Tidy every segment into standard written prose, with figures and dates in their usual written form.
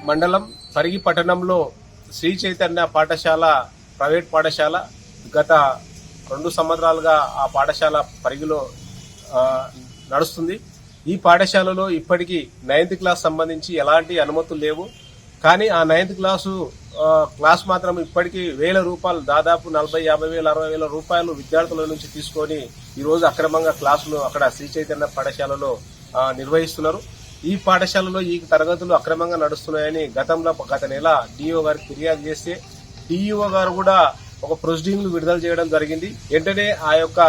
మండలం పరిగి పట్టణంలో శ్రీ చైతన్య పాఠశాల ప్రైవేట్ పాఠశాల గత 2 సంవత్సరాలుగా ఆ పాఠశాల పరిగిలో నడుస్తుంది. ఈ పాఠశాలలో ఇప్పటికీ 9th క్లాస్ సంబంధించి ఎలాంటి అనుమతులు లేవు. కానీ ఆ 9th క్లాస్ మాత్రం ఇప్పటికీ ₹1,000 దాదాపు 40,000, 50,000, 60,000 రూపాయలు విద్యార్థుల నుంచి తీసుకొని ఈరోజు అక్రమంగా క్లాసులు అక్కడ శ్రీ చైతన్య పాఠశాలలో నిర్వహిస్తున్నారు. ఈ పాఠశాలలో ఈ తరగతులు అక్రమంగా నడుస్తున్నాయని గత నెల డిఓ గారికి ఫిర్యాదు చేస్తే డిఈఓ గారు కూడా ఒక ప్రొసీడింగ్లు విడుదల చేయడం జరిగింది. వెంటనే ఆ యొక్క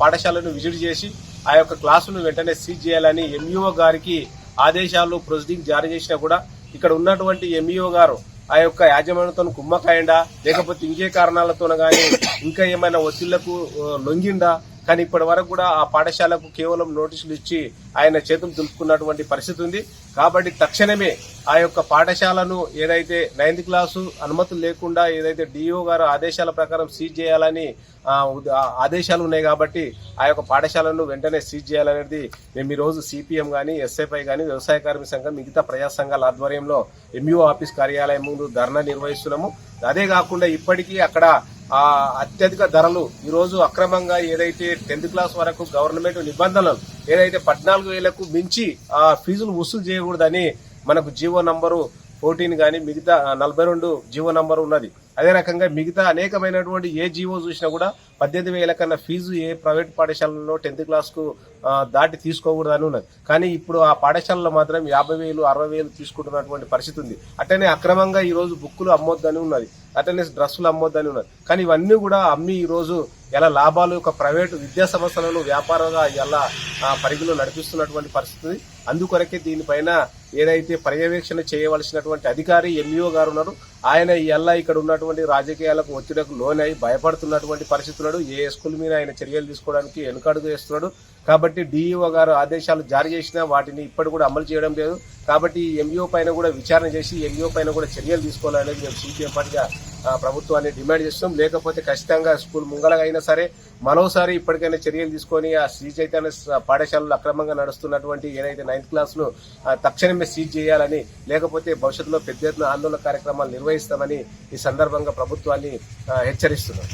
పాఠశాలను విజిట్ చేసి ఆ యొక్క క్లాసును వెంటనే సీజ్ చేయాలని ఎంఈఓ గారికి ఆదేశాలు ప్రొసీడింగ్ జారీ చేసినా కూడా ఇక్కడ ఉన్నటువంటి ఎంఈఓ గారు ఆ యొక్క యాజమాన్యంతో కుమ్మకాయండా లేకపోతే ఇంకే కారణాలతో గానీ ఇంకా ఏమైనా ఒత్తిళ్లకు లొంగిండా, కానీ ఇప్పటి వరకు కూడా ఆ పాఠశాలకు కేవలం నోటీసులు ఇచ్చి ఆయన చేతులు దులుపుకున్నటువంటి పరిస్థితి ఉంది. కాబట్టి తక్షణమే ఆ యొక్క పాఠశాలను ఏదైతే 9th క్లాసు అనుమతులు లేకుండా ఏదైతే డిఓ గారు ఆదేశాల ప్రకారం సీజ్ చేయాలని ఆదేశాలు ఉన్నాయి కాబట్టి ఆ యొక్క పాఠశాలను వెంటనే సీజ్ చేయాలనేది మేము ఈ రోజు సిపిఎం గానీ, ఎస్ఎఫ్ఐ గానీ, వ్యవసాయ కార్మిక సంఘం, మిగతా ప్రజా సంఘాల ఆధ్వర్యంలో ఎంఈఓ ఆఫీస్ కార్యాలయం ముందు ధర్నా నిర్వహిస్తున్నాము. అదే కాకుండా ఇప్పటికీ అక్కడ అత్యధిక ధరలు ఈరోజు అక్రమంగా ఏదైతే 10th క్లాస్ వరకు గవర్నమెంట్ నిబంధనలు ఏదైతే 14,000కు మించి ఫీజులు వసూలు చేయకూడదని మనకు జీవో నంబరు 14 గానీ మిగతా 42 జీవో నంబర్ ఉన్నది. అదే రకంగా మిగతా అనేకమైనటువంటి ఏ జీవో చూసినా కూడా 18,000 కన్నా ఫీజు ఏ ప్రైవేట్ పాఠశాలలో 10th క్లాస్కు దాటి తీసుకోకూడదని ఉన్నది. కానీ ఇప్పుడు ఆ పాఠశాలలో మాత్రం 50,000, 60,000 తీసుకుంటున్నటువంటి పరిస్థితి ఉంది. అట్లనే అక్రమంగా ఈ రోజు బుక్కులు అమ్మొద్దని ఉన్నది, అట్లనే డ్రెస్సులు అమ్మొద్దని ఉన్నది. కానీ ఇవన్నీ కూడా అమ్మి ఈ రోజు ఎలా లాభాలు ఒక ప్రైవేటు విద్యా సంస్థలను వ్యాపారంగా ఎలా పరిధిలో నడిపిస్తున్నటువంటి పరిస్థితి. అందుకొరకే దీనిపైన ఏదైతే పర్యవేక్షణ చేయవలసినటువంటి అధికారి ఎంఈఓ గారు ఉన్నారు, ఆయన ఎలా ఇక్కడ ఉన్నటువంటి రాజకీయాలకు ఒత్తిడికి లోనై భయపడుతున్నటువంటి పరిస్థితులు. ఏ స్కూల్ మీద ఆయన చర్యలు తీసుకోవడానికి వెనుకడుగు వేస్తున్నాడు. కాబట్టి డిఈఓ గారు ఆదేశాలు జారీ చేసినా వాటిని ఇప్పటి కూడా అమలు చేయడం లేదు. కాబట్టి ఎంఈఓ పైన కూడా విచారణ చేసి ఎంఈఓ పైన కూడా చర్యలు తీసుకోవాలనేది మేము సిపిఎం పార్టీగా ప్రభుత్వాన్ని డిమాండ్ చేస్తున్నాం. లేకపోతే ఖచ్చితంగా స్కూల్ ముంగలగా అయినా సరే మరోసారి ఇప్పటికైనా చర్యలు తీసుకొని ఆ శ్రీ చైతన్య పాఠశాలలు అక్రమంగా నడుస్తున్నటువంటి ఏదైతే 9th క్లాస్ ను తక్షణమే సీజ్ చేయాలని, లేకపోతే భవిష్యత్తులో పెద్ద ఎత్తున ఆందోళన కార్యక్రమాలు నిర్వహిస్తామని ఈ సందర్భంగా ప్రభుత్వాన్ని హెచ్చరిస్తున్నాం.